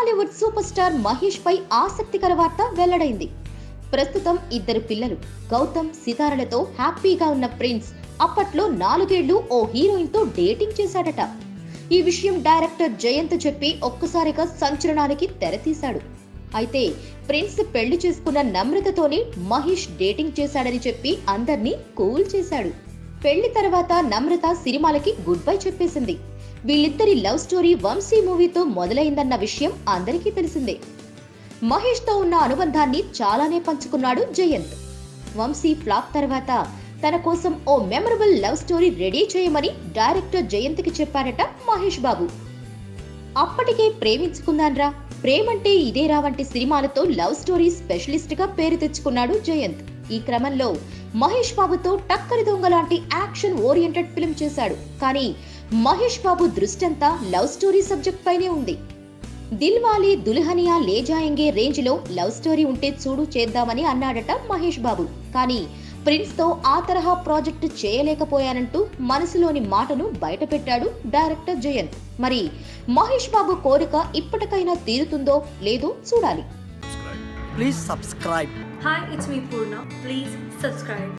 Tollywood super star Mahesh పై ఆసక్తికర వార్త వెల్లడైంది. ప్రస్తుతం ఇద్దరు పిల్లలు గౌతమ్ సితారలతో హ్యాపీగా ఉన్న ప్రిన్స్ అప్పట్లో 4 ఏళ్లు ఓ హీరోయిన్ తో డేటింగ్ చేశాడట. ఈ విషయం డైరెక్టర్ జయంత్ చెప్పి ఒక్కసారిగా సంచలనానికి తెరతీశాడు. అయితే ప్రిన్స్ పెళ్లి చేసుకున్న నమ్రతతోనే మహేష్ డేటింగ్ చేశాడని చెప్పి అందర్నీ కూల్ చేశాడు. పెళ్లి తర్వాత నమ్రత సినిమాలకి గుడ్ బై చెప్పేసింది. వీళ్ళిద్దరి లవ్ స్టోరీ వంశీ మూవీతో మొదలైందన్న విషయం అందరికీ తెలిసిందే. మహేష్ తో ఉన్న అనుబంధాన్ని చాలానే పంచుకున్నాడు జయంత్. వంశీ ఫ్లాప్ తర్వాత తన కోసం ఓ మెమరబుల్ లవ్ స్టోరీ రెడీ చేయమని డైరెక్టర్ జయంత్ కి చెప్పాడట మహేష్ బాబు. అప్పటికే ప్రేమించుకుందాన్రా, ప్రేమంటే ఇదేరా వంటి సినిమాలతో లవ్ స్టోరీ స్పెషలిస్ట్ గా పేరు తెచ్చుకున్నాడు జయంత్. ఈ క్రమంలో మహేష్ బాబుతో టక్కరి దొంగ లాంటి యాక్షన్ ఓరియంటెడ్ ఫిల్మ్ చేశాడు. కానీ Mahesh Babu దృష్టంతా love story subject పైనే ఉంది. దిల్వాలే దుల్హనియా లే జాయేంగే రేంజ్ లో లవ్ స్టోరీ ఉంటే చూడు చేద్దామని అన్నాడట మహేష్ బాబు. కానీ ప్రిన్స్ తో ఆ తరహా ప్రాజెక్టు చేయలేకపోయానంటూ మనసులోని మాటను బయటపెట్టాడు డైరెక్టర్ జయంత్. మరి మహేష్ బాబు కోరిక ఇప్పటికైనా తీరుతుందో లేదో చూడాలి. Please subscribe. Hi, it's me Purna. Please subscribe.